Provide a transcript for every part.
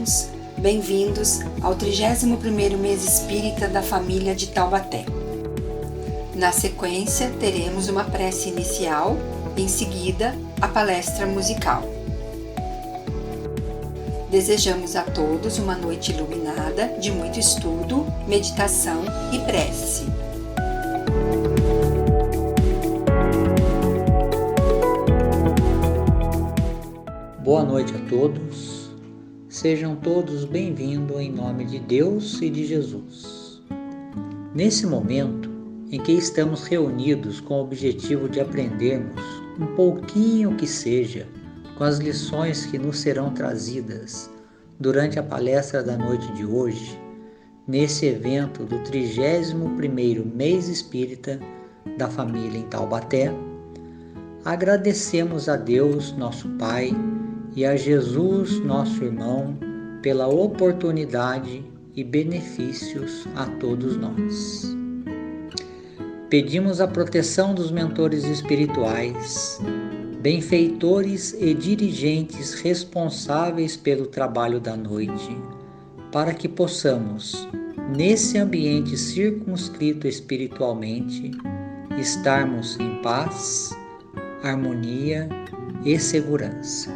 irmãos, bem-vindos ao 31º mês espírita da família de Taubaté. Na sequência, teremos uma prece inicial, em seguida, a palestra musical. Desejamos a todos uma noite iluminada de muito estudo, meditação e prece. Boa noite a todos. Sejam todos bem-vindos em nome de Deus e de Jesus. Nesse momento em que estamos reunidos com o objetivo de aprendermos um pouquinho que seja com as lições que nos serão trazidas durante a palestra da noite de hoje, nesse evento do 31º mês espírita da família em Taubaté, agradecemos a Deus, nosso Pai, e a Jesus, nosso irmão, pela oportunidade e benefícios a todos nós. Pedimos a proteção dos mentores espirituais, benfeitores e dirigentes responsáveis pelo trabalho da noite, para que possamos, nesse ambiente circunscrito espiritualmente, estarmos em paz, harmonia e segurança.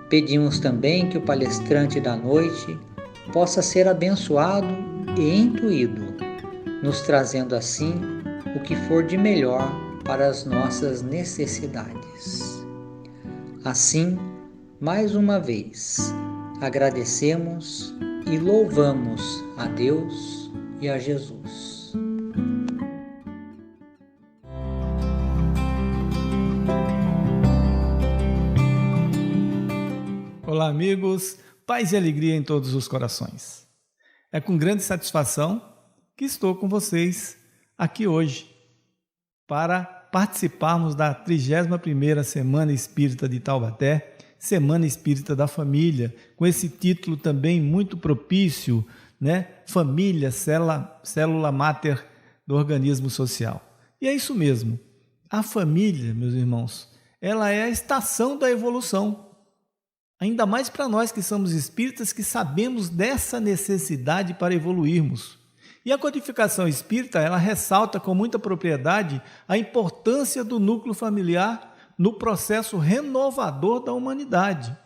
Pedimos também que o palestrante da noite possa ser abençoado e intuído, nos trazendo assim o que for de melhor para as nossas necessidades. Assim, mais uma vez, agradecemos e louvamos a Deus e a Jesus. Olá, amigos, paz e alegria em todos os corações. É com grande satisfação que estou com vocês aqui hoje para participarmos da 31ª Semana Espírita de Taubaté, Semana Espírita da Família, com esse título também muito propício, né? Família, célula máter do organismo social. E é isso mesmo, a família, meus irmãos, ela é a estação da evolução. Ainda mais para nós que somos espíritas, que sabemos dessa necessidade para evoluirmos. E a codificação espírita, ela ressalta com muita propriedade a importância do núcleo familiar no processo renovador da humanidade.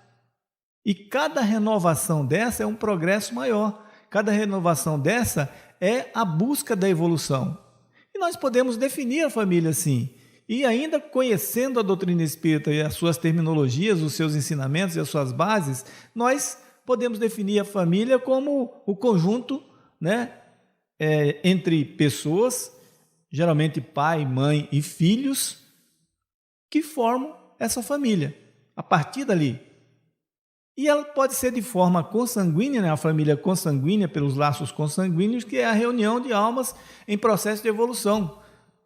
E cada renovação dessa é um progresso maior. Cada renovação dessa é a busca da evolução. E nós podemos definir a família assim. E ainda conhecendo a doutrina espírita e as suas terminologias, os seus ensinamentos e as suas bases, nós podemos definir a família como o conjunto, né, entre pessoas, geralmente pai, mãe e filhos, que formam essa família, a partir dali. E ela pode ser de forma consanguínea, né, a família consanguínea, pelos laços consanguíneos, que é a reunião de almas em processo de evolução,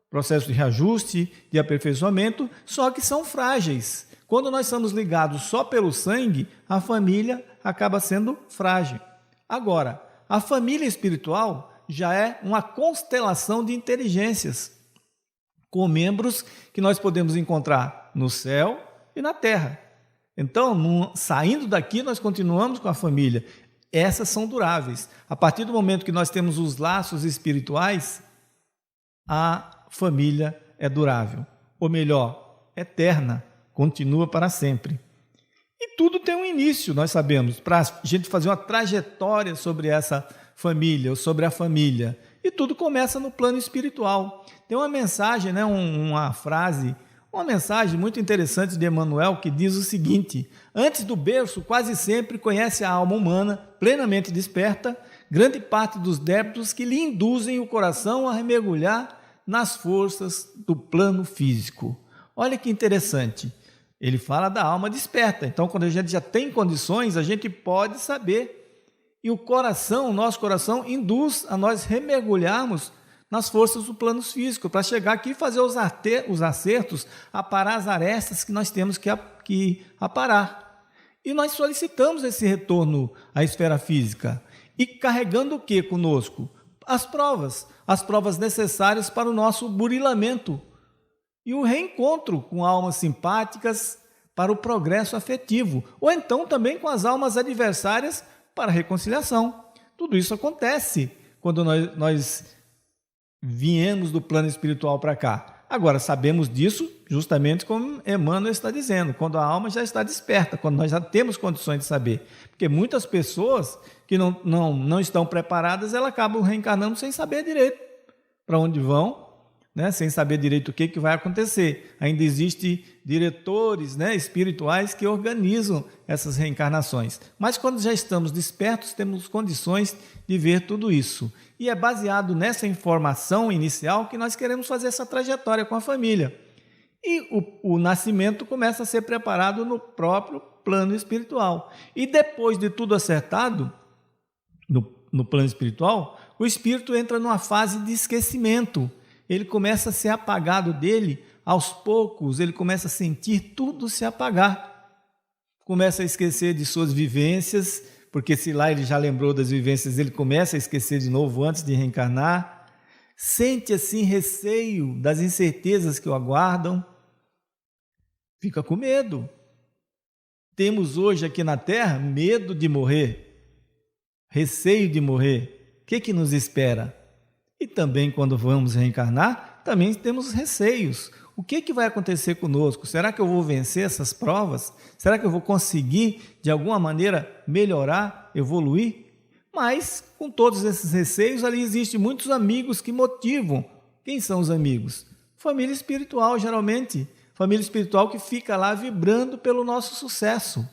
processo de reajuste, de aperfeiçoamento, só que são frágeis. Quando nós estamos ligados só pelo sangue, a família acaba sendo frágil. Agora, a família espiritual já é uma constelação de inteligências, com membros que nós podemos encontrar no céu e na terra. Então, saindo daqui, nós continuamos com a família. Essas são duráveis. A partir do momento que nós temos os laços espirituais, a família é durável, ou melhor, eterna, continua para sempre. E tudo tem um início, nós sabemos, para a gente fazer uma trajetória sobre essa família, ou sobre a família. E tudo começa no plano espiritual. Tem uma mensagem, né, uma frase, uma mensagem muito interessante de Emmanuel, que diz o seguinte: antes do berço, quase sempre conhece a alma humana, plenamente desperta, grande parte dos débitos que lhe induzem o coração a mergulhar nas forças do plano físico. Olha que interessante. Ele fala da alma desperta. Então, quando a gente já tem condições, a gente pode saber. E o coração, o nosso coração, induz a nós remergulharmos nas forças do plano físico, para chegar aqui e fazer os acertos, aparar as arestas que nós temos que aparar. E nós solicitamos esse retorno à esfera física. E carregando o que conosco? As provas necessárias para o nosso burilamento e o reencontro com almas simpáticas, para o progresso afetivo, ou então também com as almas adversárias para a reconciliação. Tudo isso acontece quando nós viemos do plano espiritual para cá. Agora, sabemos disso justamente como Emmanuel está dizendo, quando a alma já está desperta, quando nós já temos condições de saber. Porque muitas pessoas que não estão preparadas, elas acabam reencarnando sem saber direito para onde vão, né? Sem saber direito o que vai acontecer. Ainda existem diretores, né, espirituais que organizam essas reencarnações. Mas quando já estamos despertos, temos condições de ver tudo isso. E é baseado nessa informação inicial que nós queremos fazer essa trajetória com a família. E o nascimento começa a ser preparado no próprio plano espiritual. E depois de tudo acertado, no plano espiritual, o espírito entra numa fase de esquecimento. Ele começa a ser apagado dele, aos poucos, ele começa a sentir tudo se apagar. Começa a esquecer de suas vivências, porque se lá ele já lembrou das vivências, ele começa a esquecer de novo antes de reencarnar. Sente assim receio das incertezas que o aguardam. Fica com medo. Temos hoje aqui na Terra medo de morrer, receio de morrer. O que nos espera? E também quando vamos reencarnar, também temos receios. O que vai acontecer conosco? Será que eu vou vencer essas provas? Será que eu vou conseguir, de alguma maneira, melhorar, evoluir? Mas, com todos esses receios, ali existem muitos amigos que motivam. Quem são os amigos? Família espiritual, geralmente. Família espiritual que fica lá vibrando pelo nosso sucesso.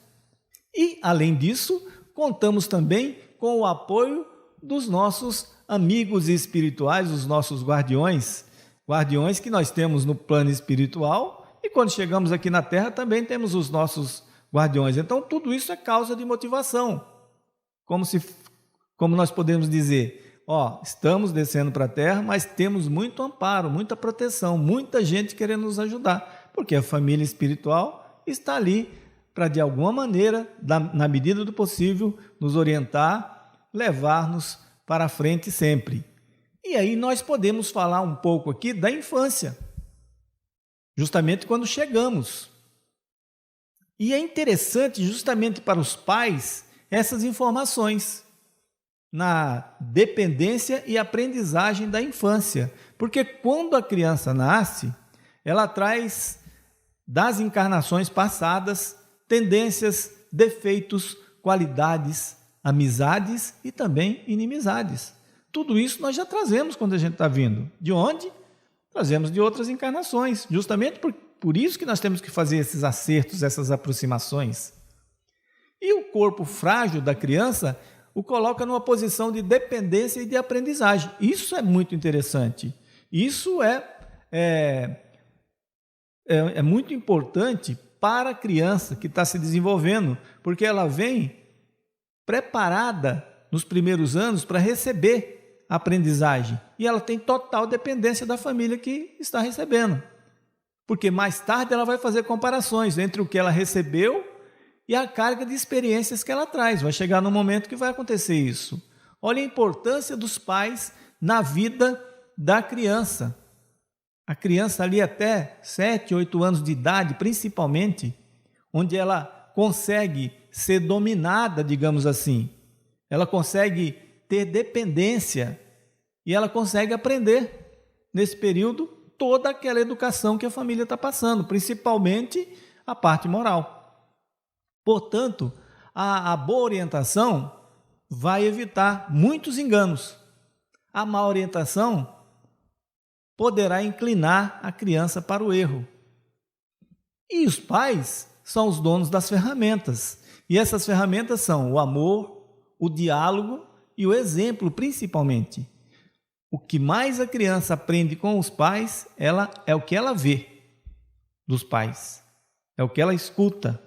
E, além disso, contamos também com o apoio dos nossos amigos espirituais, os nossos guardiões que nós temos no plano espiritual, e quando chegamos aqui na Terra também temos os nossos guardiões. Então, tudo isso é causa de motivação. Como nós podemos dizer, estamos descendo para a Terra, mas temos muito amparo, muita proteção, muita gente querendo nos ajudar, porque a família espiritual está ali para, de alguma maneira, na medida do possível, nos orientar, levar-nos para a frente sempre. E aí nós podemos falar um pouco aqui da infância, justamente quando chegamos. E é interessante justamente para os pais essas informações na dependência e aprendizagem da infância, porque quando a criança nasce, ela traz das encarnações passadas tendências, defeitos, qualidades, amizades e também inimizades. Tudo isso nós já trazemos quando a gente está vindo. De onde? Trazemos de outras encarnações. Justamente por isso que nós temos que fazer esses acertos, essas aproximações. E o corpo frágil da criança o coloca numa posição de dependência e de aprendizagem. Isso é muito interessante. Isso é muito importante para a criança que está se desenvolvendo, porque ela vem preparada nos primeiros anos para receber a aprendizagem. E ela tem total dependência da família que está recebendo. Porque mais tarde ela vai fazer comparações entre o que ela recebeu e a carga de experiências que ela traz. Vai chegar no momento que vai acontecer isso. Olha a importância dos pais na vida da criança. A criança ali até 7, 8 anos de idade, principalmente, onde ela consegue ser dominada, digamos assim. Ela consegue ter dependência e ela consegue aprender, nesse período, toda aquela educação que a família está passando, principalmente a parte moral. Portanto, a boa orientação vai evitar muitos enganos. A má orientação poderá inclinar a criança para o erro. E os pais são os donos das ferramentas. E essas ferramentas são o amor, o diálogo e o exemplo, principalmente. O que mais a criança aprende com os pais, é o que ela vê dos pais. É o que ela escuta.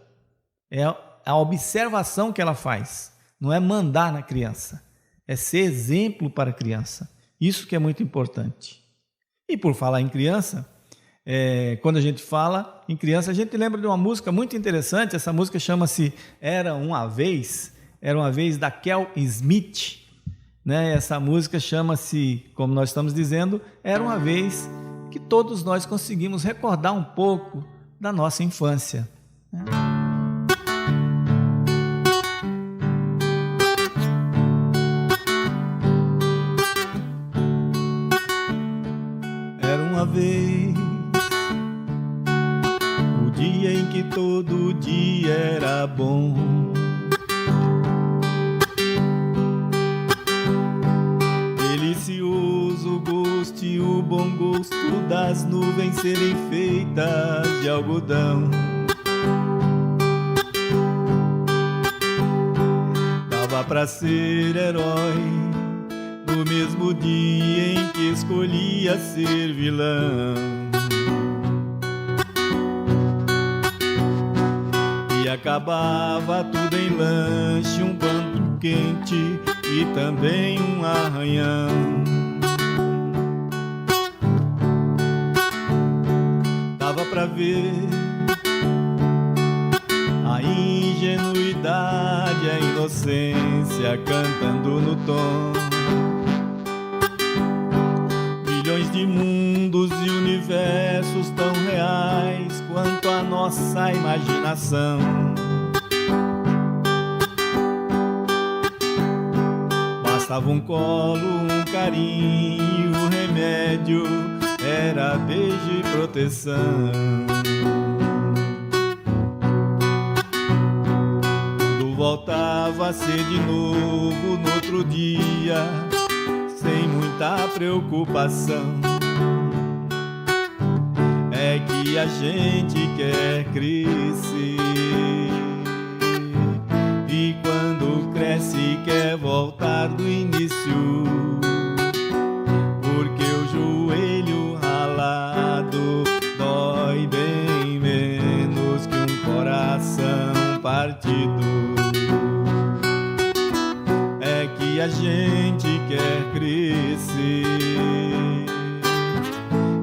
É a observação que ela faz. Não é mandar na criança. É ser exemplo para a criança. Isso que é muito importante. E por falar em criança, quando a gente fala em criança, a gente lembra de uma música muito interessante. Essa música chama-se Era Uma Vez da Kel Smith. Né? Essa música chama-se, como nós estamos dizendo, Era Uma Vez, que todos nós conseguimos recordar um pouco da nossa infância. Era uma vez o dia em que todo dia era bom. Delicioso o gosto e o bom gosto das nuvens serem feitas de algodão. Dava pra ser herói no mesmo dia em que escolhia ser vilão. E acabava tudo em lanche, um pão quente e também um arranhão. Dava pra ver a ingenuidade, a inocência cantando no tom. Milhões de mundos e universos tão reais quanto a nossa imaginação. Bastava um colo, um carinho, o remédio era beijo e proteção. Tudo voltava a ser de novo no outro dia, sem muita preocupação. É que a gente quer crescer, e quando cresce quer voltar do início, porque o joelho ralado dói bem menos que um coração partido. É que a gente quer crescer,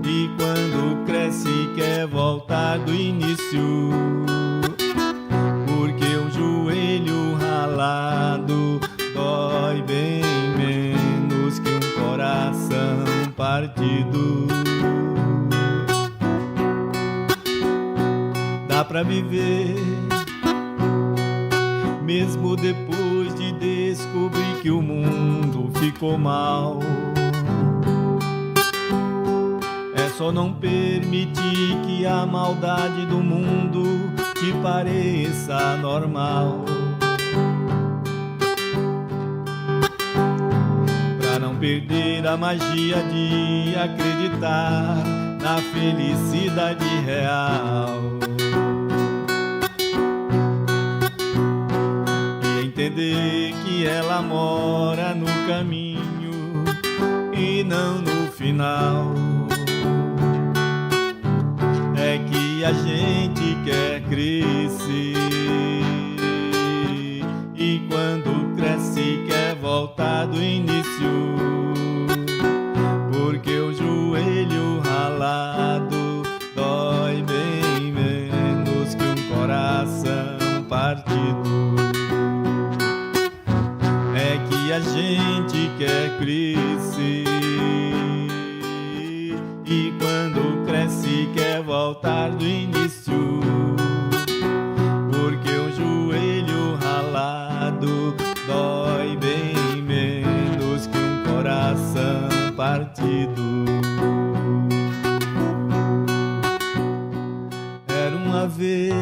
e quando cresce quer voltar do início, porque um joelho ralado dói bem menos que um coração partido. Dá pra viver mesmo depois de descobrir que o mundo ficou mal. É só não permitir que a maldade do mundo te pareça normal. Pra não perder a magia de acreditar na felicidade real. Entender que ela mora no caminho e não no final. É que a gente quer crescer, e quando cresce quer voltar do início, porque o joelho ralado dói bem menos que um coração partido. A gente quer crescer, e quando cresce quer voltar do início, porque o joelho ralado dói bem menos que um coração partido. Era uma vez.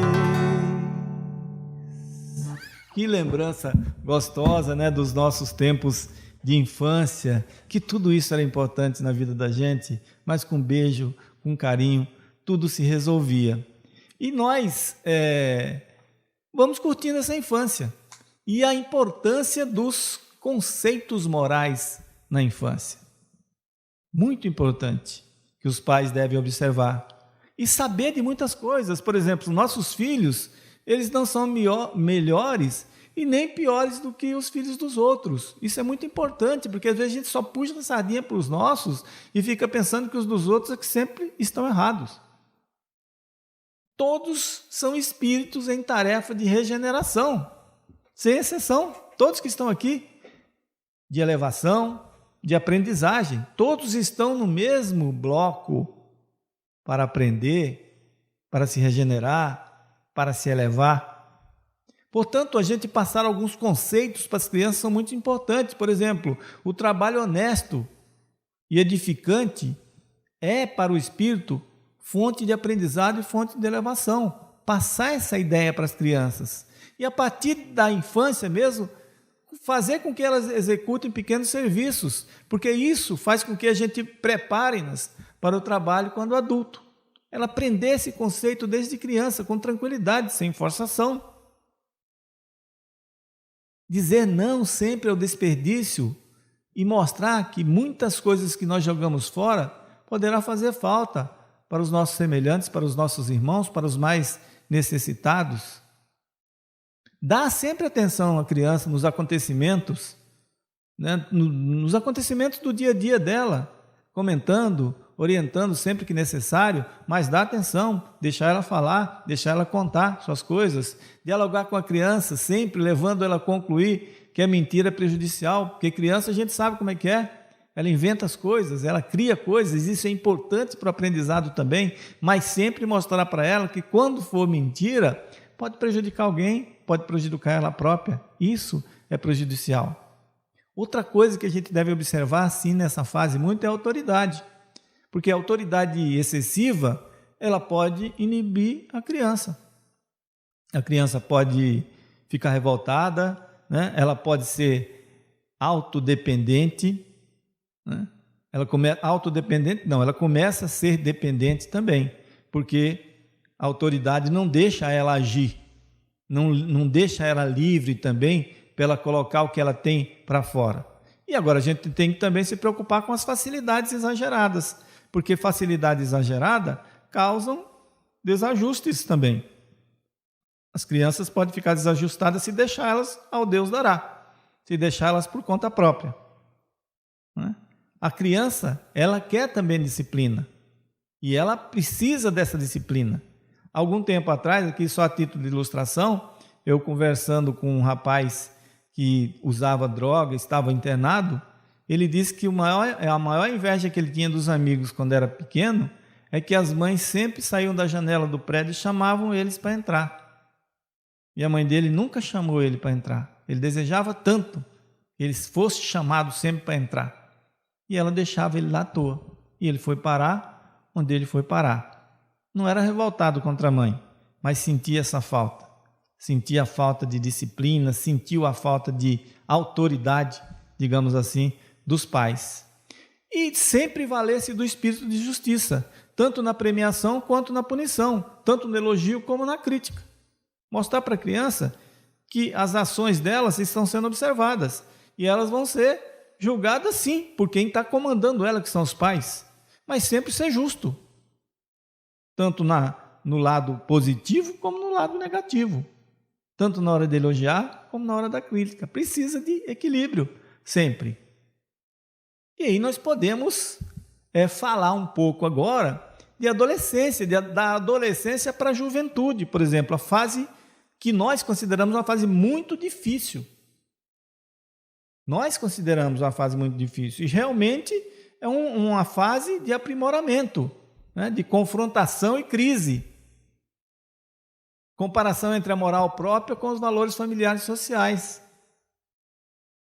Que lembrança gostosa, né, dos nossos tempos de infância, que tudo isso era importante na vida da gente, mas com beijo, com carinho, tudo se resolvia. E nós vamos curtindo essa infância e a importância dos conceitos morais na infância. Muito importante que os pais devem observar e saber de muitas coisas. Por exemplo, nossos filhos, eles não são melhores e nem piores do que os filhos dos outros. Isso é muito importante, porque às vezes a gente só puxa a sardinha para os nossos e fica pensando que os dos outros é que sempre estão errados. Todos são espíritos em tarefa de regeneração, sem exceção. Todos que estão aqui, de elevação, de aprendizagem, todos estão no mesmo bloco para aprender, para se regenerar, para se elevar. Portanto, a gente passar alguns conceitos para as crianças são muito importantes. Por exemplo, o trabalho honesto e edificante é, para o espírito, fonte de aprendizado e fonte de elevação. Passar essa ideia para as crianças. E a partir da infância mesmo, fazer com que elas executem pequenos serviços, porque isso faz com que a gente prepare-nas para o trabalho quando adulto. Ela aprender esse conceito desde criança, com tranquilidade, sem forçação. Dizer não sempre ao desperdício e mostrar que muitas coisas que nós jogamos fora poderá fazer falta para os nossos semelhantes, para os nossos irmãos, para os mais necessitados. Dá sempre atenção à criança nos acontecimentos, né? Nos acontecimentos do dia a dia dela, comentando, orientando sempre que necessário, mas dá atenção, deixar ela falar, deixar ela contar suas coisas, dialogar com a criança, sempre levando ela a concluir que a mentira é prejudicial, porque criança a gente sabe como é que é, ela inventa as coisas, ela cria coisas, isso é importante para o aprendizado também, mas sempre mostrar para ela que quando for mentira, pode prejudicar alguém, pode prejudicar ela própria, isso é prejudicial. Outra coisa que a gente deve observar, assim, nessa fase muito é a autoridade, porque a autoridade excessiva, ela pode inibir a criança. A criança pode ficar revoltada, né? Ela pode ser autodependente, né? Ela começa a ser dependente também, porque a autoridade não deixa ela agir, não deixa ela livre também para ela colocar o que ela tem para fora. E agora a gente tem que também se preocupar com as facilidades exageradas, porque facilidade exagerada causam desajustes também. As crianças podem ficar desajustadas se deixá-las ao Deus dará, se deixá-las por conta própria, né? A criança, ela quer também disciplina, e ela precisa dessa disciplina. Algum tempo atrás, aqui só a título de ilustração, eu conversando com um rapaz que usava droga, estava internado, ele disse que a maior inveja que ele tinha dos amigos quando era pequeno é que as mães sempre saíam da janela do prédio e chamavam eles para entrar. E a mãe dele nunca chamou ele para entrar. Ele desejava tanto que ele fosse chamado sempre para entrar. E ela deixava ele lá à toa. E ele foi parar onde ele foi parar. Não era revoltado contra a mãe, mas sentia essa falta. Sentia a falta de disciplina, sentiu a falta de autoridade, digamos assim, dos pais. E sempre valer-se do espírito de justiça, tanto na premiação quanto na punição, tanto no elogio como na crítica. Mostrar para a criança que as ações delas estão sendo observadas e elas vão ser julgadas sim, por quem está comandando ela, que são os pais, mas sempre ser justo, tanto no lado positivo como no lado negativo, tanto na hora de elogiar como na hora da crítica. Precisa de equilíbrio sempre. E aí nós podemos falar um pouco agora de adolescência, da adolescência para a juventude, por exemplo, a fase que nós consideramos uma fase muito difícil. Nós consideramos uma fase muito difícil e realmente é uma fase de aprimoramento, né? De confrontação e crise. Comparação entre a moral própria com os valores familiares e sociais.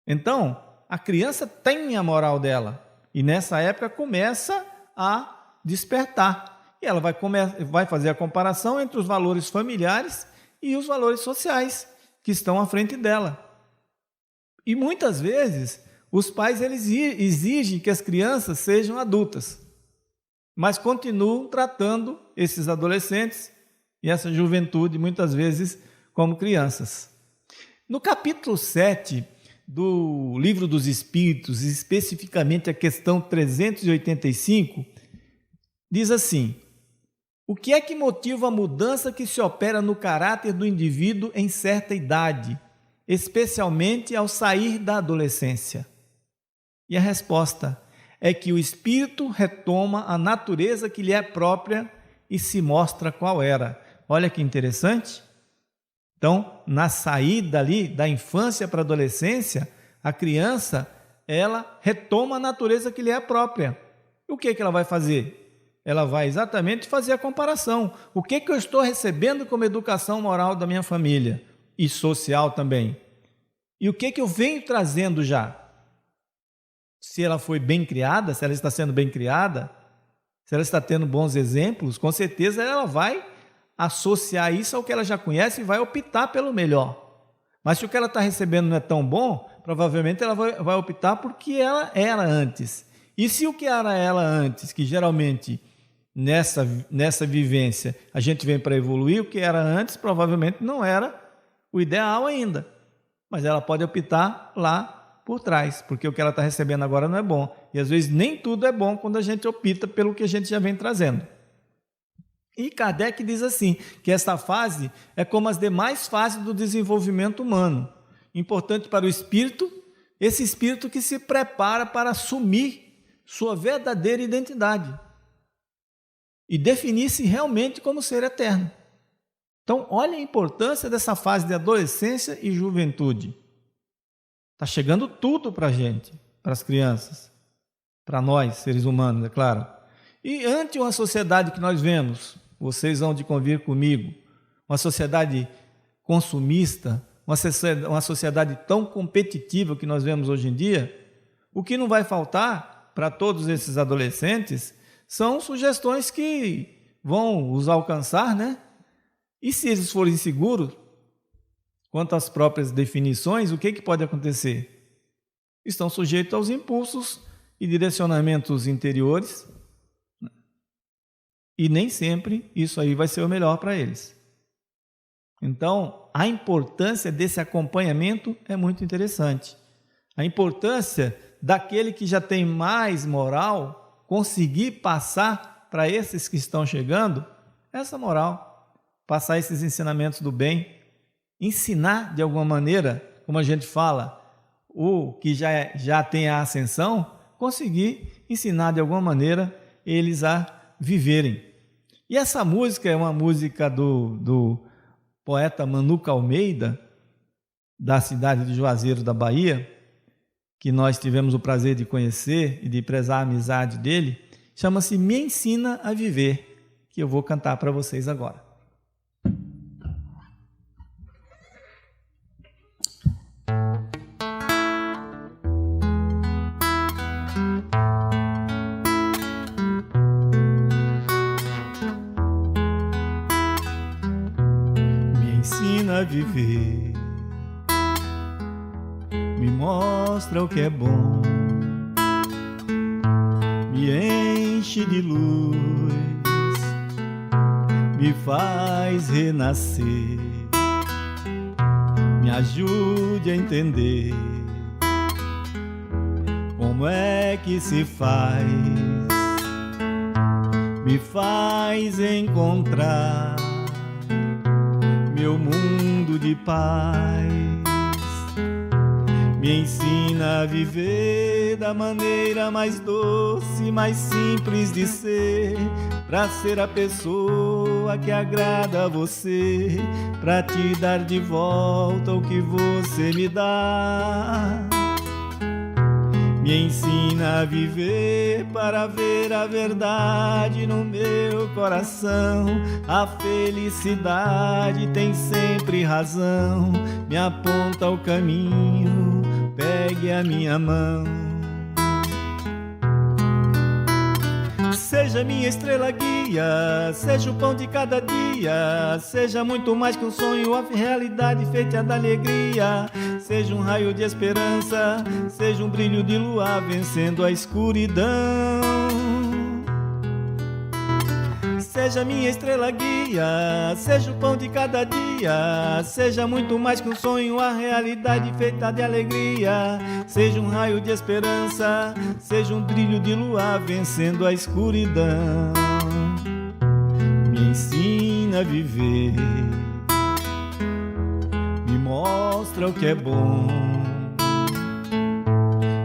Então, a criança tem a moral dela e nessa época começa a despertar. E ela vai fazer a comparação entre os valores familiares e os valores sociais que estão à frente dela. E muitas vezes os pais eles exigem que as crianças sejam adultas, mas continuam tratando esses adolescentes e essa juventude muitas vezes como crianças. No capítulo 7 do Livro dos Espíritos, especificamente a questão 385, diz assim: o que é que motiva a mudança que se opera no caráter do indivíduo em certa idade, especialmente ao sair da adolescência? E a resposta é que o espírito retoma a natureza que lhe é própria e se mostra qual era. Olha que interessante. Então, na saída ali da infância para a adolescência, a criança, ela retoma a natureza que lhe é própria. E o que ela vai fazer? ela vai exatamente fazer a comparação. O que eu estou recebendo como educação moral da minha família e social também? E o que eu venho trazendo já? Se ela foi bem criada, se ela está sendo bem criada, se ela está tendo bons exemplos, com certeza ela vai associar isso ao que ela já conhece e vai optar pelo melhor. Mas se o que ela está recebendo não é tão bom, provavelmente ela vai optar por que ela era antes. E se o que era ela antes, que geralmente nessa vivência a gente vem para evoluir, o que era antes provavelmente não era o ideal ainda. Mas ela pode optar lá por trás, porque o que ela está recebendo agora não é bom. E às vezes nem tudo é bom quando a gente opta pelo que a gente já vem trazendo. E Kardec diz assim, que esta fase é como as demais fases do desenvolvimento humano. Importante para o espírito, esse espírito que se prepara para assumir sua verdadeira identidade e definir-se realmente como ser eterno. Então, olha a importância dessa fase de adolescência e juventude. Está chegando tudo para a gente, para as crianças, para nós, seres humanos, é claro. E ante uma sociedade que nós vemos, vocês vão de convir comigo, uma sociedade consumista, uma sociedade tão competitiva que nós vemos hoje em dia, o que não vai faltar para todos esses adolescentes são sugestões que vão os alcançar, né? E se eles forem inseguros quanto às próprias definições, o que pode acontecer? Estão sujeitos aos impulsos e direcionamentos interiores, e nem sempre isso aí vai ser o melhor para eles. Então, a importância desse acompanhamento é muito interessante. A importância daquele que já tem mais moral conseguir passar para esses que estão chegando essa moral, passar esses ensinamentos do bem, ensinar de alguma maneira, como a gente fala, o que já tem a ascensão, conseguir ensinar de alguma maneira eles a viverem. E essa música é uma música do poeta Manuca Almeida, da cidade de Juazeiro da Bahia, que nós tivemos o prazer de conhecer e de prezar a amizade dele, chama-se Me Ensina a Viver, que eu vou cantar para vocês agora. A viver, me mostra o que é bom, me enche de luz, me faz renascer, me ajude a entender como é que se faz, me faz encontrar meu mundo de paz, me ensina a viver da maneira mais doce, mais simples de ser, para ser a pessoa que agrada a você, para te dar de volta o que você me dá. Me ensina a viver para ver a verdade no meu coração. A felicidade tem sempre razão. Me aponta o caminho, pegue a minha mão. Seja minha estrela guia, seja o pão de cada dia, seja muito mais que um sonho, a realidade feita da alegria. Seja um raio de esperança, seja um brilho de luar vencendo a escuridão. Seja minha estrela guia, seja o pão de cada dia, seja muito mais que um sonho, a realidade feita de alegria. Seja um raio de esperança, seja um brilho de luar vencendo a escuridão. Me ensina a viver, me mostra o que é bom,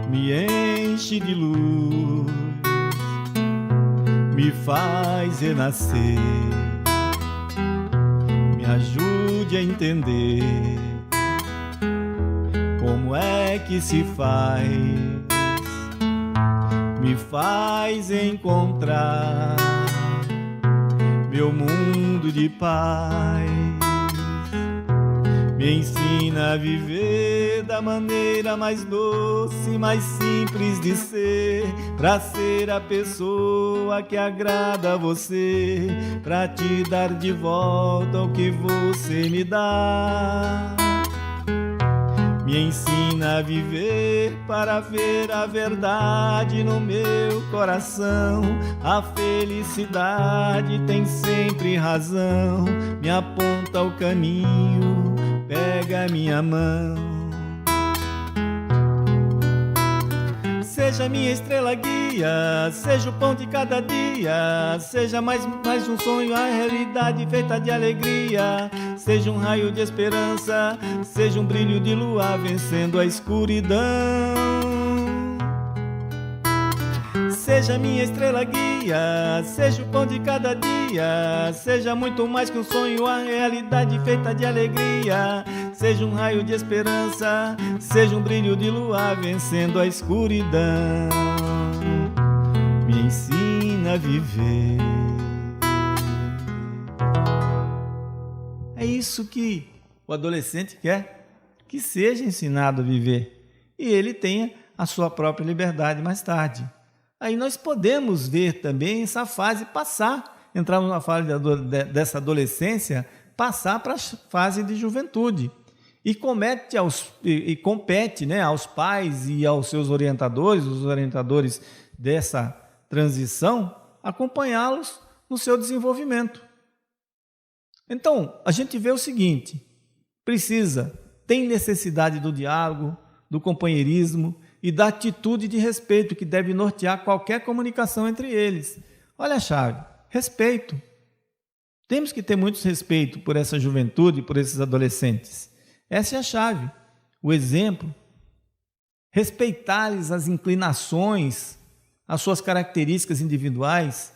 me enche de luz, me faz renascer, me ajude a entender como é que se faz, me faz encontrar meu mundo de paz. Me ensina a viver da maneira mais doce, mais simples de ser, pra ser a pessoa que agrada a você, pra te dar de volta o que você me dá. Me ensina a viver para ver a verdade no meu coração. A felicidade tem sempre razão, me aponta o caminho, pega minha mão. Seja minha estrela guia, seja o pão de cada dia, seja mais um sonho, a realidade feita de alegria. Seja um raio de esperança, seja um brilho de lua vencendo a escuridão. Seja minha estrela guia, seja o pão de cada dia, seja muito mais que um sonho, a realidade feita de alegria. Seja um raio de esperança, seja um brilho de lua vencendo a escuridão. Me ensina a viver. É isso que o adolescente quer, que seja ensinado a viver e ele tenha a sua própria liberdade mais tarde. Aí nós podemos ver também essa fase passar, entrar numa fase dessa adolescência, passar para a fase de juventude. E compete aos pais e aos seus orientadores, os orientadores dessa transição, acompanhá-los no seu desenvolvimento. Então, a gente vê o seguinte: tem necessidade do diálogo, do companheirismo e da atitude de respeito que deve nortear qualquer comunicação entre eles. Olha a chave: respeito. Temos que ter muito respeito por essa juventude, por esses adolescentes. Essa é a chave, o exemplo. Respeitar-lhes as inclinações, as suas características individuais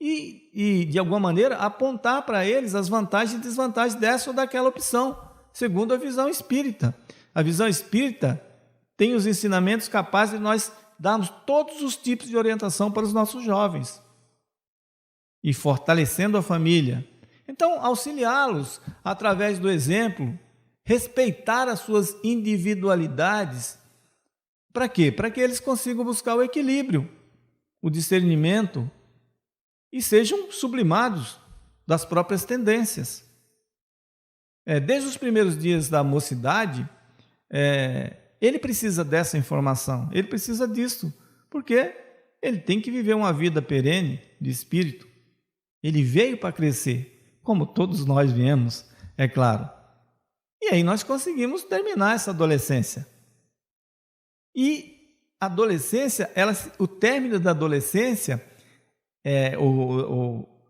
e, de alguma maneira, apontar para eles as vantagens e desvantagens dessa ou daquela opção, segundo a visão espírita. A visão espírita tem os ensinamentos capazes de nós darmos todos os tipos de orientação para os nossos jovens e fortalecendo a família. Então, auxiliá-los através do exemplo, respeitar as suas individualidades. Para quê? Para que eles consigam buscar o equilíbrio, o discernimento e sejam sublimados das próprias tendências. Desde os primeiros dias da mocidade, ele precisa dessa informação, ele precisa disso, porque ele tem que viver uma vida perene de espírito. Ele veio para crescer, como todos nós viemos, é claro. E aí nós conseguimos terminar essa adolescência. E a adolescência, o término da adolescência,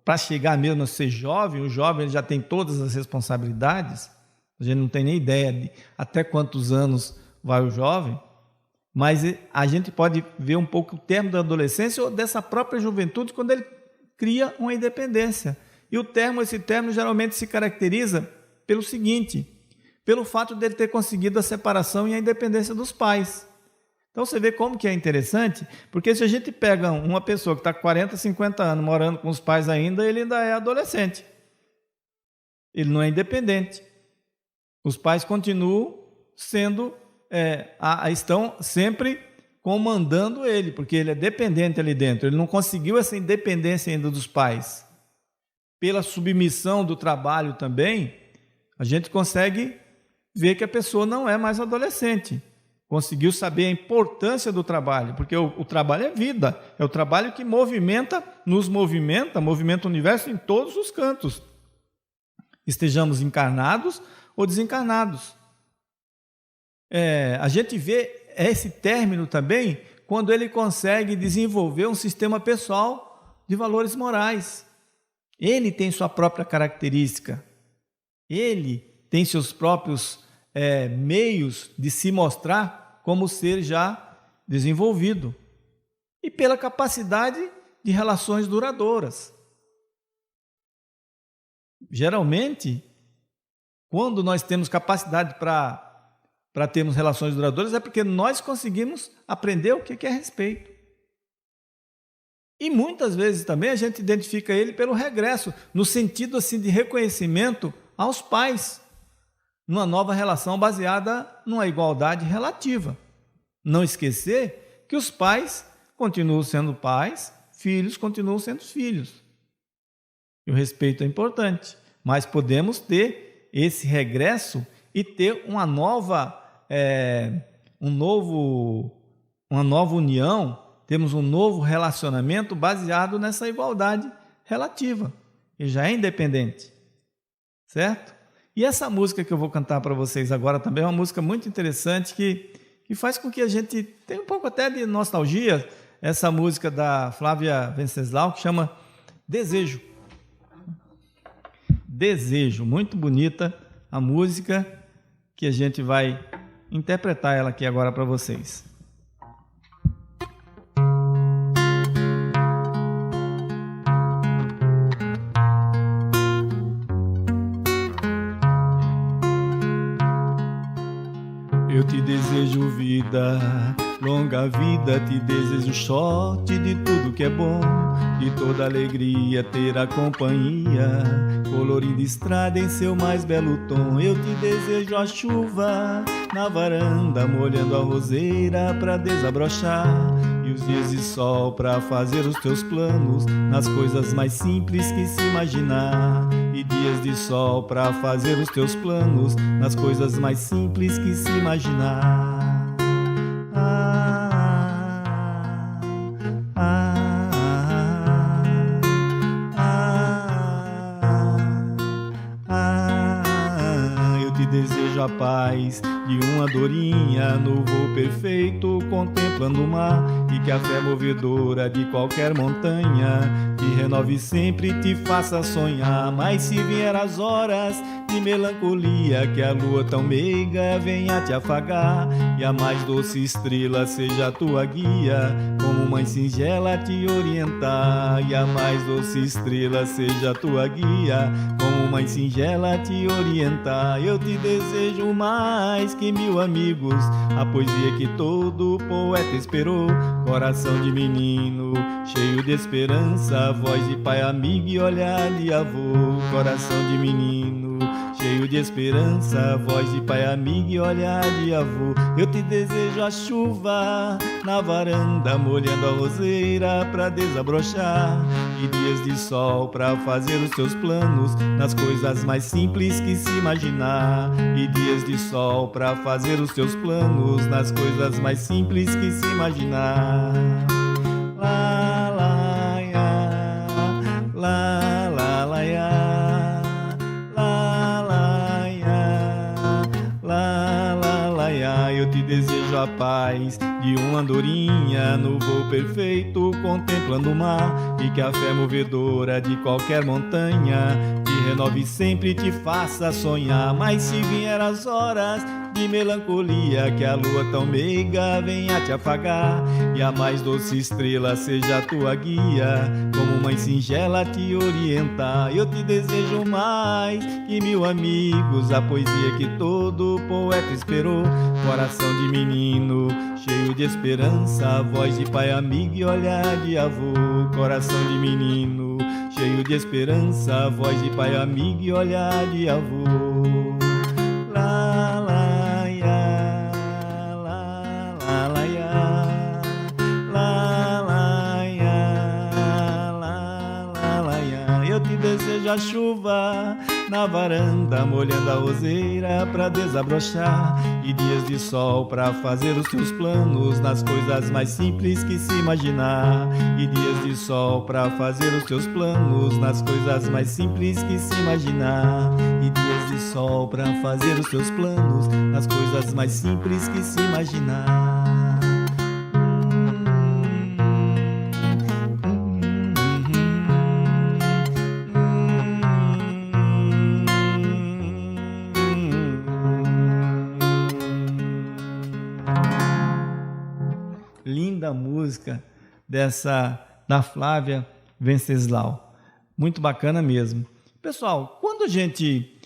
para chegar mesmo a ser jovem, o jovem ele já tem todas as responsabilidades, a gente não tem nem ideia de até quantos anos vai o jovem, mas a gente pode ver um pouco o término da adolescência ou dessa própria juventude quando ele cria uma independência. E esse termo geralmente se caracteriza pelo seguinte: pelo fato de ele ter conseguido a separação e a independência dos pais. Então você vê como que é interessante, porque se a gente pega uma pessoa que está 40, 50 anos morando com os pais ainda, ele ainda é adolescente. Ele não é independente. Os pais continuam estão sempre comandando ele, porque ele é dependente ali dentro. Ele não conseguiu essa independência ainda dos pais. Pela submissão do trabalho também, a gente consegue ver que a pessoa não é mais adolescente. Conseguiu saber a importância do trabalho, porque o trabalho é vida, é o trabalho que movimenta o universo em todos os cantos. Estejamos encarnados ou desencarnados. A gente vê esse término também quando ele consegue desenvolver um sistema pessoal de valores morais. Ele tem sua própria característica, ele tem seus próprios meios de se mostrar como ser já desenvolvido e pela capacidade de relações duradouras. Geralmente, quando nós temos capacidade para termos relações duradouras, é porque nós conseguimos aprender o que é respeito. E muitas vezes também a gente identifica ele pelo regresso, no sentido assim de reconhecimento aos pais, numa nova relação baseada numa igualdade relativa. Não esquecer que os pais continuam sendo pais, filhos continuam sendo filhos. E o respeito é importante, mas podemos ter esse regresso e ter uma nova união, temos um novo relacionamento baseado nessa igualdade relativa, e já é independente, certo? E essa música que eu vou cantar para vocês agora também é uma música muito interessante que faz com que a gente tenha um pouco até de nostalgia, essa música da Flávia Venceslau, que chama Desejo. Desejo, muito bonita a música, que a gente vai interpretar ela aqui agora para vocês. Eu te desejo vida, longa vida, te desejo sorte de tudo que é bom, de toda alegria ter a companhia, colorida estrada em seu mais belo tom. Eu te desejo a chuva na varanda, molhando a roseira pra desabrochar, e os dias de sol pra fazer os teus planos nas coisas mais simples que se imaginar. E dias de sol pra fazer os teus planos nas coisas mais simples que se imaginar. Eu te desejo a paz de uma andorinha no voo perfeito, contemplando o mar, e que a fé movedora de qualquer montanha te renove sempre e te faça sonhar. Mas se vier as horas de melancolia, que a lua tão meiga venha te afagar, e a mais doce estrela seja a tua guia, como mãe singela te orientar. E a mais doce estrela seja a tua guia, como mãe singela te orientar. Eu te desejo mais que 1000 amigos, a poesia que todo poeta esperou, coração de menino cheio de esperança, voz de pai, amigo e olhar de avô. Coração de menino cheio de esperança, voz de pai, amigo e olhar de avô. Eu te desejo a chuva na varanda, molhando a roseira pra desabrochar, e dias de sol pra fazer os teus planos nas coisas mais simples que se imaginar. E dias de sol pra fazer os teus planos nas coisas mais simples que se imaginar. Lá, lá, ya, lá, lá, lá, ya, lá, lá, ya, lá, lá, lá, ya. Eu te desejo a paz de uma andorinha no voo perfeito, contemplando o mar, e que a fé movedora de qualquer montanha te renove sempre e te faça sonhar. Mas se vier as horas de melancolia, que a lua tão meiga venha te afagar, e a mais doce estrela seja a tua guia, como mãe singela te orientar. Eu te desejo mais que 1000 amigos, a poesia que todo poeta esperou, coração de menino cheio de esperança, voz de pai, amigo e olhar de avô. Coração de menino cheio de esperança, voz de pai, amigo e olhar de avô. Lá, lá, ya, lá, lá, lá, ya, lá, lá, ya, lá, lá, lá, ya. Eu te desejo a chuva na varanda, molhando a roseira pra desabrochar, e dias de sol pra fazer os teus planos nas coisas mais simples que se imaginar. E dias de sol pra fazer os teus planos nas coisas mais simples que se imaginar. E dias de sol pra fazer os teus planos nas coisas mais simples que se imaginar. Linda música dessa da Flávia Venceslau, muito bacana mesmo. Pessoal, quando a gente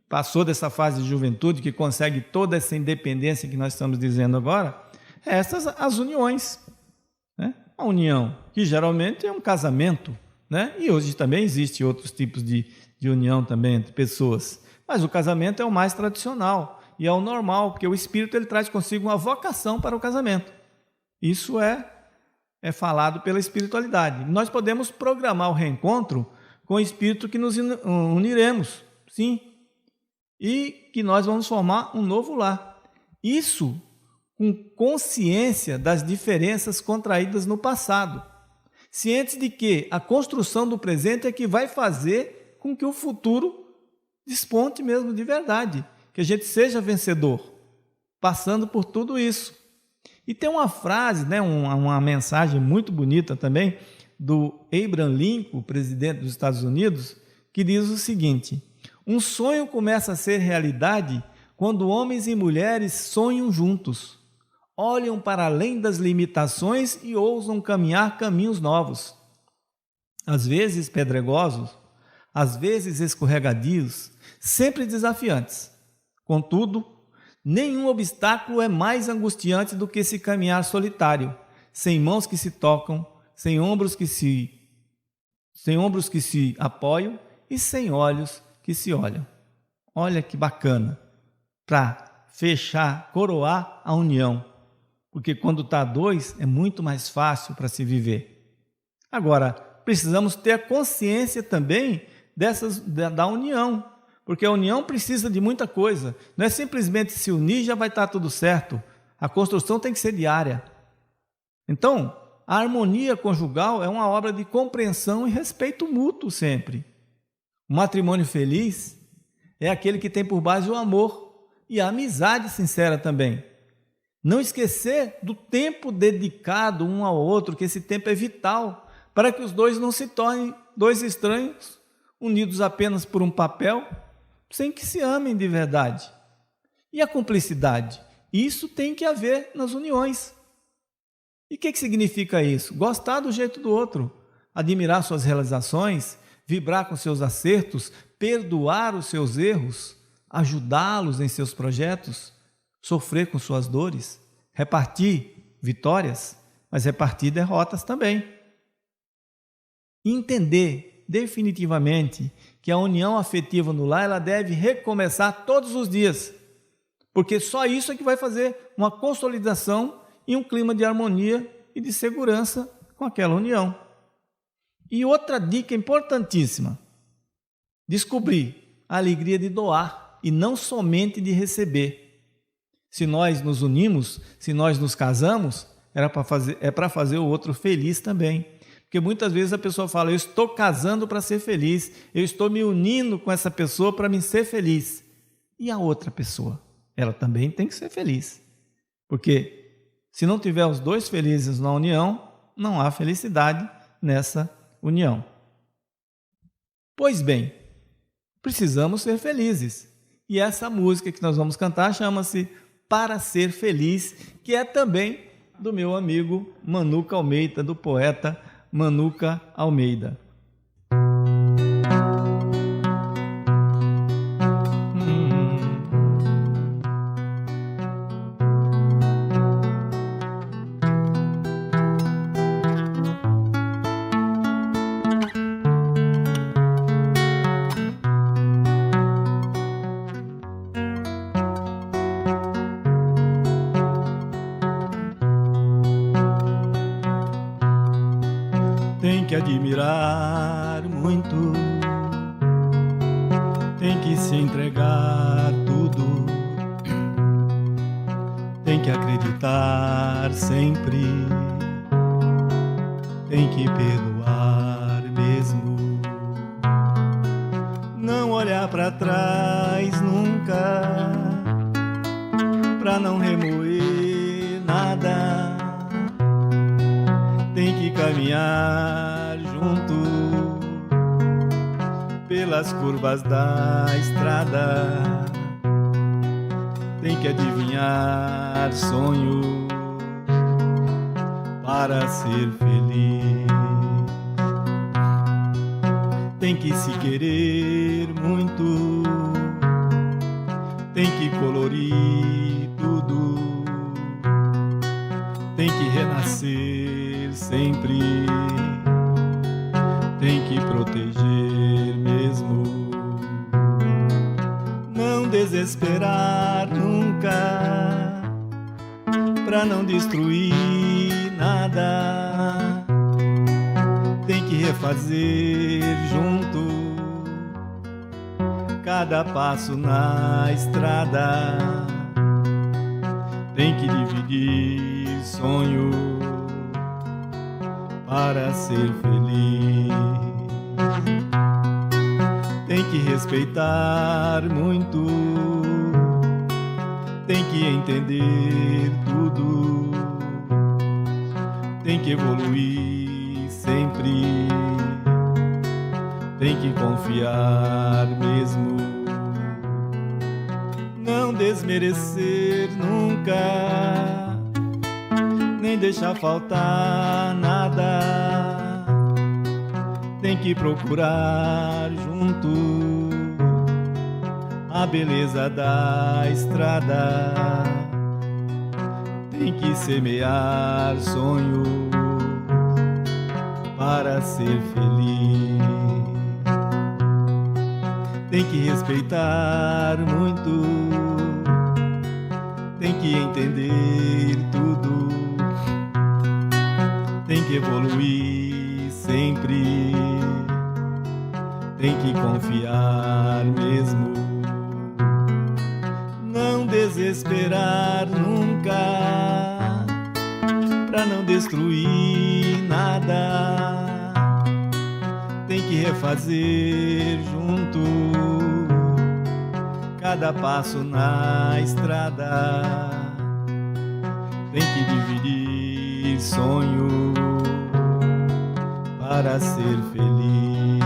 passou dessa fase de juventude, que consegue toda essa independência que nós estamos dizendo agora, essas as uniões, né? a união, que geralmente é um casamento, né? E hoje também existem outros tipos de união também entre pessoas. Mas o casamento é o mais tradicional e é o normal, porque o Espírito ele traz consigo uma vocação para o casamento. Isso é falado pela espiritualidade. Nós podemos programar o reencontro com o Espírito que nos uniremos, sim, e que nós vamos formar um novo lar. Isso com consciência das diferenças contraídas no passado, cientes de que a construção do presente é que vai fazer com que o futuro desponte mesmo de verdade, que a gente seja vencedor, passando por tudo isso. E tem uma frase, né, uma mensagem muito bonita também, do Abraham Lincoln, presidente dos Estados Unidos, que diz o seguinte: um sonho começa a ser realidade quando homens e mulheres sonham juntos, olham para além das limitações e ousam caminhar caminhos novos, às vezes pedregosos, às vezes escorregadios, sempre desafiantes. Contudo, nenhum obstáculo é mais angustiante do que se caminhar solitário, sem mãos que se tocam, sem ombros que se apoiam e sem olhos que se olham. Olha que bacana, para fechar, coroar a união, porque quando está dois é muito mais fácil para se viver. Agora, precisamos ter a consciência também da união, porque a união precisa de muita coisa. Não é simplesmente se unir já vai estar tudo certo. A construção tem que ser diária. Então, a harmonia conjugal é uma obra de compreensão e respeito mútuo sempre. O matrimônio feliz é aquele que tem por base o amor e a amizade sincera também. Não esquecer do tempo dedicado um ao outro, que esse tempo é vital para que os dois não se tornem dois estranhos unidos apenas por um papel, sem que se amem de verdade. E a cumplicidade? Isso tem que haver nas uniões. E o que significa isso? Gostar do jeito do outro, admirar suas realizações, vibrar com seus acertos, perdoar os seus erros, ajudá-los em seus projetos, sofrer com suas dores, repartir vitórias, mas repartir derrotas também. E entender definitivamente que a união afetiva no lar ela deve recomeçar todos os dias, porque só isso é que vai fazer uma consolidação e um clima de harmonia e de segurança com aquela união. E outra dica importantíssima: descobrir a alegria de doar e não somente de receber. Se nós nos unimos, se nós nos casamos, é para fazer o outro feliz também. Porque muitas vezes a pessoa fala: eu estou casando para ser feliz, eu estou me unindo com essa pessoa para me ser feliz. E a outra pessoa? Ela também tem que ser feliz. Porque se não tiver os dois felizes na união, não há felicidade nessa união. Pois bem, precisamos ser felizes. E essa música que nós vamos cantar chama-se Para Ser Feliz, que é também do meu amigo Manuca Almeida, do poeta Manuca Almeida. Tem que admirar muito, tem que se entregar tudo, tem que acreditar sempre, tem que perdoar mesmo, não olhar para trás nunca, para não remoer nada. Tem que caminhar junto pelas curvas da estrada. Tem que adivinhar sonhos para ser feliz. Tem que se querer muito. Tem que colorir tudo. Tem que renascer sempre, tem que proteger mesmo. Não desesperar nunca, pra não destruir nada. Tem que refazer junto cada passo na estrada. Tem que dividir sonho para ser feliz. Tem que respeitar muito, tem que entender tudo, tem que evoluir sempre, tem que confiar mesmo. Não desmerecer nunca, nem deixar faltar nada. Tem que procurar junto a beleza da estrada. Tem que semear sonho para ser feliz. Tem que respeitar muito, tem que entender tudo, tem que evoluir sempre, tem que confiar mesmo. Não desesperar nunca, pra não destruir nada. Tem que refazer junto cada passo na estrada. Tem que dividir sonho para ser feliz.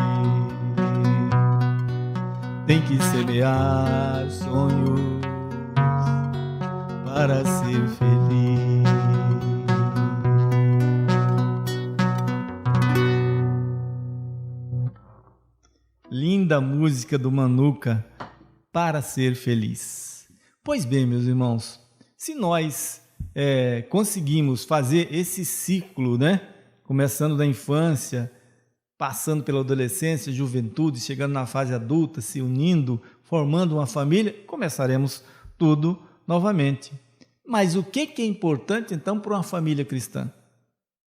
Tem que semear sonhos para ser feliz. Linda música do Manuca, para ser feliz. Pois bem, meus irmãos, se nós conseguimos fazer esse ciclo, né? Começando da infância, passando pela adolescência, juventude, chegando na fase adulta, se unindo, formando uma família, começaremos tudo novamente. Mas o que é importante, então, para uma família cristã?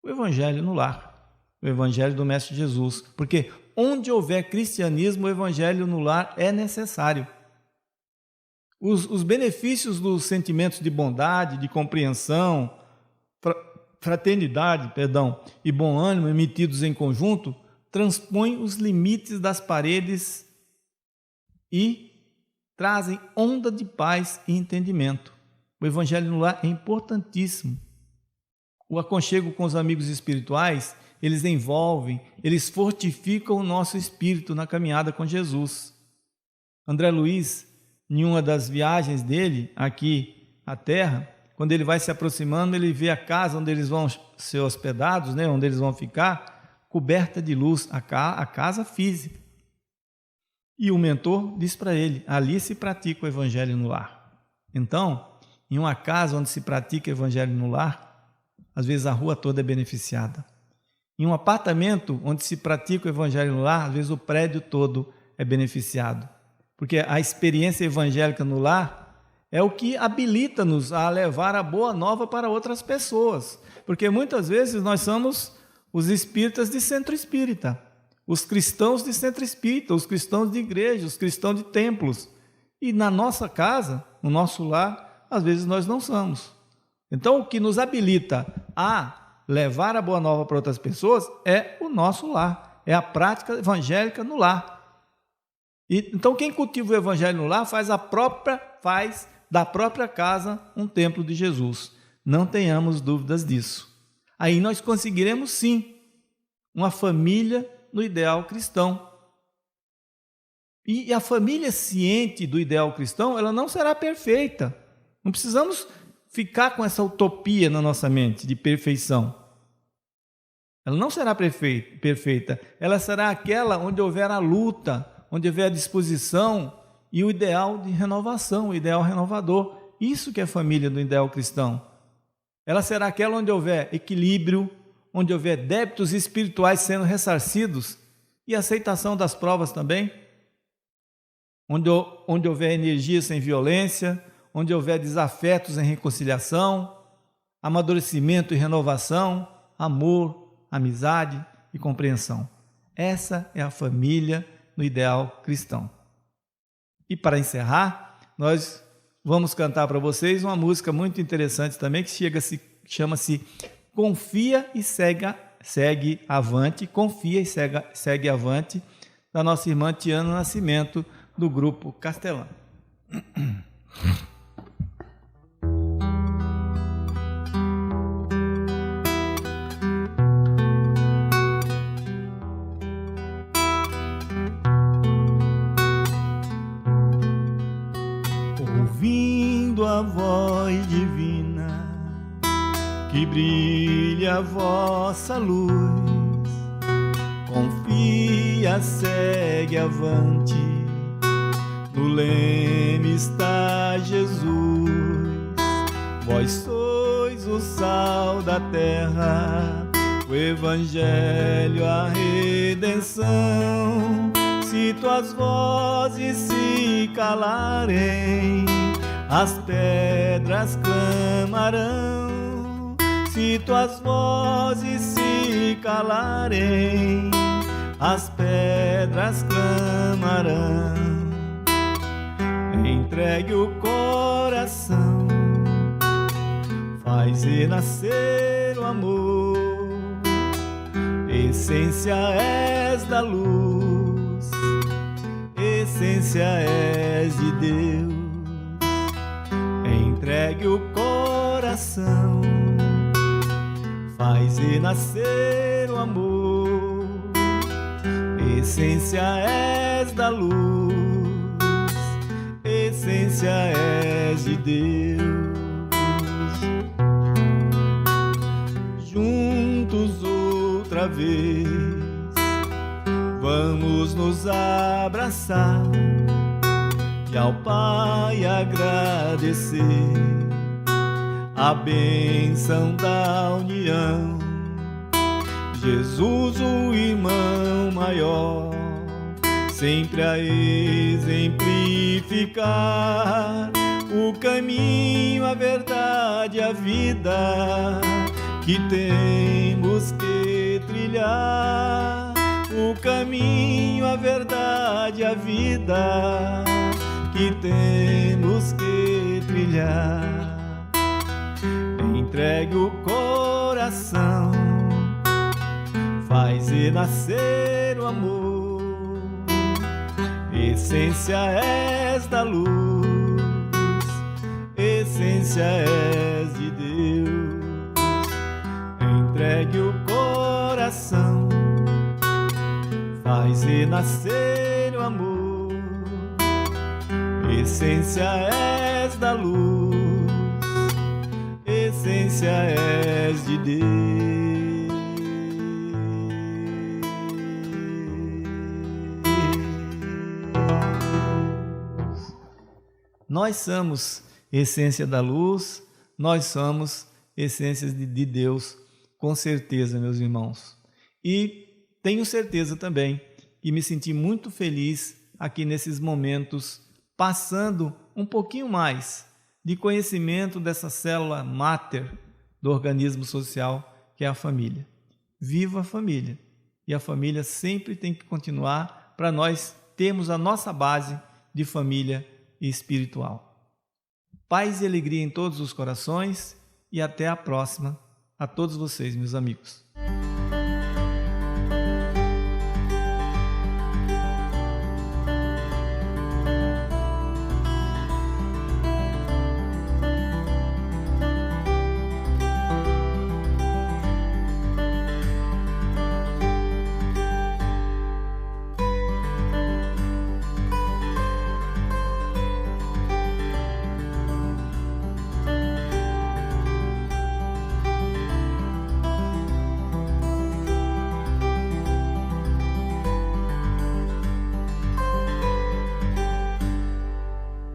O Evangelho no lar, o Evangelho do Mestre Jesus, porque onde houver cristianismo, o Evangelho no lar é necessário. Os benefícios dos sentimentos de bondade, de compreensão, fraternidade, e bom ânimo emitidos em conjunto, transpõem os limites das paredes e trazem onda de paz e entendimento. O Evangelho no lar é importantíssimo. O aconchego com os amigos espirituais, eles envolvem, eles fortificam o nosso espírito na caminhada com Jesus. André Luiz, em uma das viagens dele aqui à Terra, quando ele vai se aproximando, ele vê a casa onde eles vão ser hospedados, né, onde eles vão ficar, coberta de luz, a casa física. E o mentor diz para ele, ali se pratica o Evangelho no lar. Então, em uma casa onde se pratica o Evangelho no lar, às vezes a rua toda é beneficiada. Em um apartamento onde se pratica o Evangelho no lar, às vezes o prédio todo é beneficiado. Porque a experiência evangélica no lar é o que habilita-nos a levar a boa nova para outras pessoas. Porque muitas vezes nós somos os espíritas de centro espírita, os cristãos de centro espírita, os cristãos de igreja, os cristãos de templos. E na nossa casa, no nosso lar, às vezes nós não somos. Então o que nos habilita a levar a boa nova para outras pessoas é o nosso lar, é a prática evangélica no lar. Então quem cultiva o Evangelho no lar faz da própria casa um templo de Jesus. Não tenhamos dúvidas disso. Aí nós conseguiremos sim uma família no ideal cristão. E a família ciente do ideal cristão, ela não será perfeita. Não precisamos ficar com essa utopia na nossa mente de perfeição. Ela não será perfeita. Ela será aquela onde houver a luta, onde houver a disposição e o ideal de renovação, o ideal renovador. Isso que é a família do ideal cristão. Ela será aquela onde houver equilíbrio, onde houver débitos espirituais sendo ressarcidos e aceitação das provas também, onde houver energia sem violência, onde houver desafetos em reconciliação, amadurecimento e renovação, amor, amizade e compreensão. Essa é a família no ideal cristão. E para encerrar, nós vamos cantar para vocês uma música muito interessante também, que chama-se Confia e Segue Avante, Confia e Segue Avante, da nossa irmã Tiana Nascimento, do Grupo Castelã. Ouvindo a voz divina, que brilha a vossa luz, confia, segue avante, no leme está Jesus. Vós sois o sal da terra, o evangelho, a redenção. Se tuas vozes se calarem, as pedras clamarão. Se tuas vozes se calarem, as pedras clamarão. Entregue o coração, faz renascer o amor. Essência és da luz, essência és de Deus. Entregue o coração, faz renascer o amor. Essência és da luz, essência és de Deus. Juntos outra vez, vamos nos abraçar e ao Pai agradecer a bênção da união. Jesus, o irmão maior, sempre a exemplificar o caminho, a verdade, a vida que temos que trilhar. O caminho, a verdade, a vida que temos que trilhar. Entregue o coração, faz renascer o amor. Essência és da luz, essência és de Deus. Entregue o coração, faz renascer o amor. Essência és da luz, essência és de Deus. Nós somos essência da luz, nós somos essências de Deus, com certeza, meus irmãos. E tenho certeza também que me senti muito feliz aqui nesses momentos, passando um pouquinho mais de conhecimento dessa célula máter do organismo social, que é a família. Viva a família! E a família sempre tem que continuar para nós termos a nossa base de família espiritual. Paz e alegria em todos os corações e até a próxima a todos vocês, meus amigos.